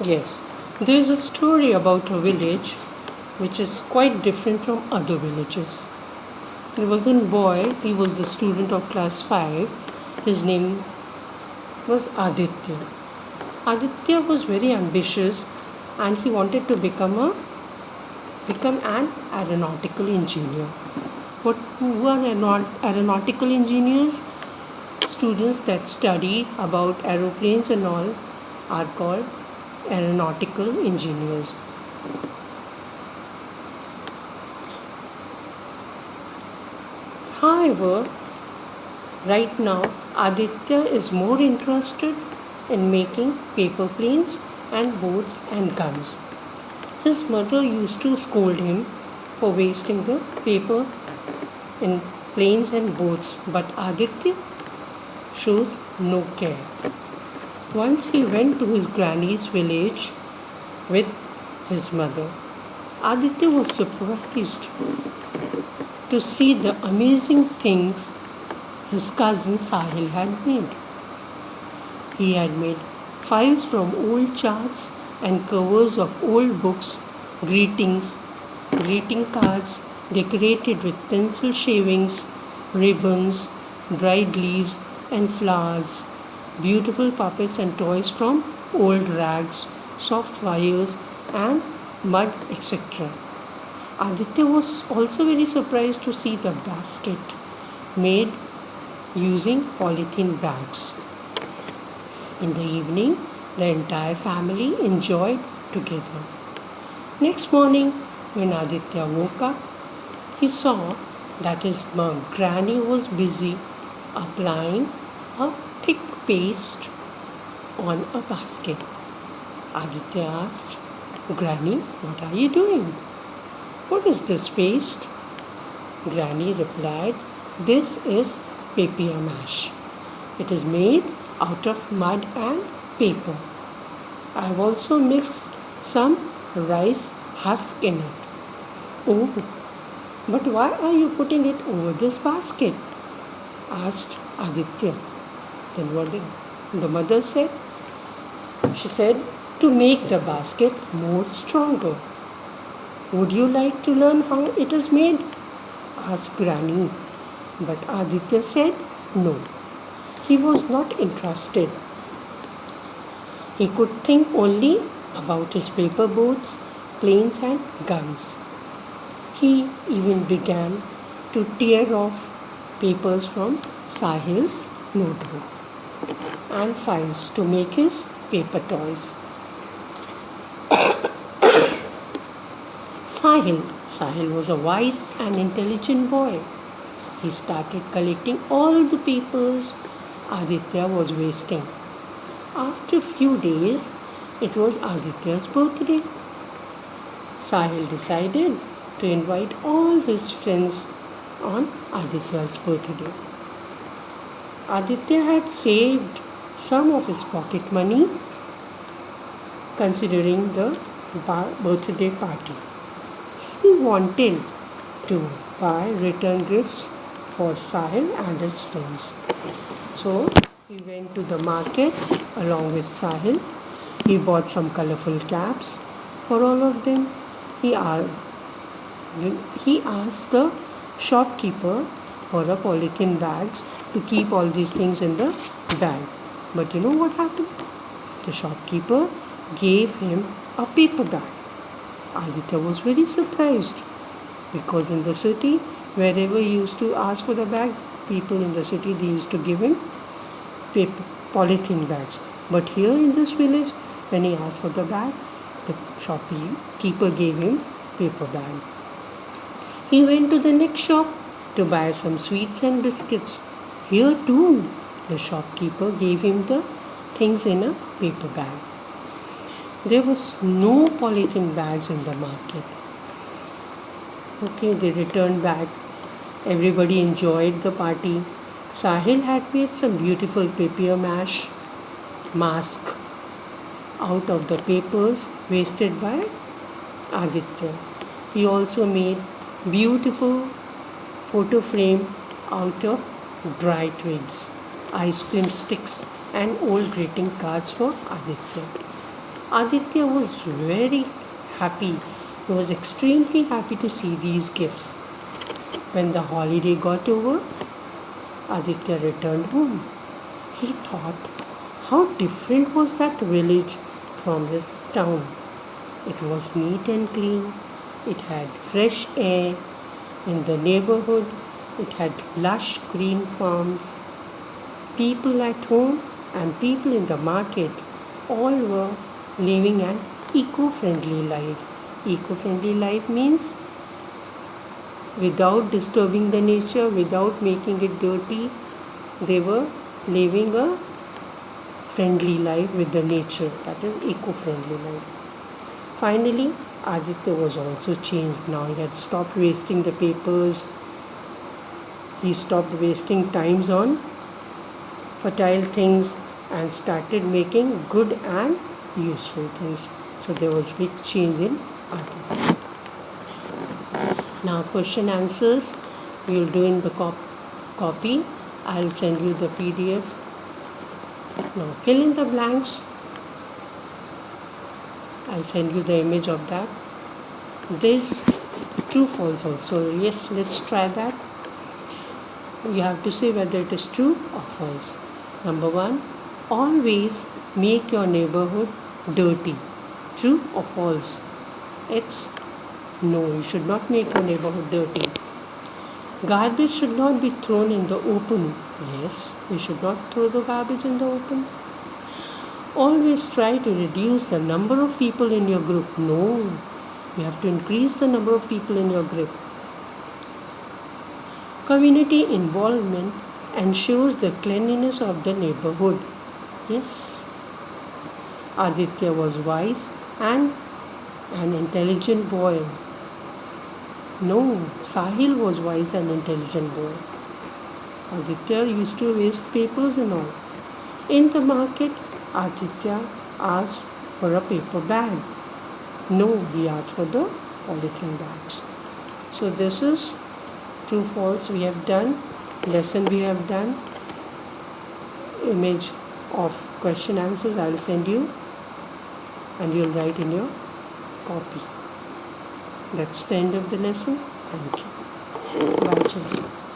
Yes, there is a story about a village which is quite different from other villages. There was a boy, he was the student of class 5. His name was Aditya. Aditya was very ambitious and he wanted to become an aeronautical engineer. Who are aeronautical engineers? Students that study about aeroplanes and all are called aeronautical engineers. However, right now Aditya is more interested in making paper planes and boats and guns. His mother used to scold him for wasting the paper in planes and boats, but Aditya shows no care. Once he went to his granny's village with his mother. Aditya was surprised to see the amazing things his cousin Sahil had made. He had made files from old charts and covers of old books, greeting cards decorated with pencil shavings, ribbons, dried leaves, and flowers, beautiful puppets and toys from old rags, soft wires, and mud, etc. Aditya was also very surprised to see the basket made using polythene bags. In the evening, the entire family enjoyed together. Next morning, when Aditya woke up, he saw that his granny was busy applying a thick paste on a basket. Aditya asked, "Granny, what are you doing? What is this paste?" Granny replied, "This is papier mache. It is made out of mud and paper. I have also mixed some rice husk in it." "Oh, but why are you putting it over this basket?" asked Aditya. Then what did the mother say? She said, "To make the basket more stronger." "Would you like to learn how it is made?" asked Granny. But Aditya said no. He was not interested. He could think only about his paper boats, planes, and guns. He even began to tear off papers from Sahil's notebook and files to make his paper toys. Sahil was a wise and intelligent boy. He started collecting all the papers Aditya was wasting. After a few days, it was Aditya's birthday. Sahil decided to invite all his friends on Aditya's birthday. Aditya had saved some of his pocket money considering the birthday party. He wanted to buy return gifts for Sahil and his friends. So he went to the market along with Sahil. He bought some colorful caps for all of them. He asked the shopkeeper for a polythene bags to keep all these things in the bag. But you know what happened? The shopkeeper gave him a paper bag. Aditya was very surprised because in the city, wherever he used to ask for the bag, people in the city, they used to give him polythene bags. But here in this village, when he asked for the bag, the shopkeeper gave him paper bag. He went to the next shop to buy some sweets and biscuits. Here too, the shopkeeper gave him the things in a paper bag. There was no polythene bags in the market. Okay, they returned back. Everybody enjoyed the party. Sahil had made some beautiful papier mache mask out of the papers wasted by Aditya. He also made beautiful photo frame out of dry twigs, ice cream sticks, and old greeting cards for Aditya. Aditya was very happy. He was extremely happy to see these gifts. When the holiday got over, Aditya returned home. He thought, how different was that village from his town. It was neat and clean. It had fresh air. In the neighborhood, it had lush green farms. People at home and people in the market all were living an eco-friendly life. Eco-friendly life means without disturbing the nature, without making it dirty, they were living a friendly life with the nature, that is eco-friendly life. Finally, Aditya was also changed. Now he had stopped wasting the papers. He stopped wasting times on fertile things and started making good and useful things. So there was big change in Aditya. Now question answers we will do in the copy. I'll send you the PDF. Now fill in the blanks. I'll send you the image of that. This true false also. Yes, let's try that. You have to say whether it is true or false. Number 1, always make your neighborhood dirty. True or false? It's no, you should not make your neighborhood dirty. Garbage should not be thrown in the open. Yes, we should not throw the garbage in the open. Always try to reduce the number of people in your group. No, you have to increase the number of people in your group. Community involvement ensures the cleanliness of the neighborhood. Yes, Aditya was wise and an intelligent boy. No, Sahil was wise and intelligent boy. Aditya used to waste papers and all. In the market, Aditya asked for a paper bag. No, he asked for the polythene bags. So this is true false we have done, lesson we have done, image of question answers I will send you and you will write in your copy. That's the end of the lesson. Thank you. Bye children.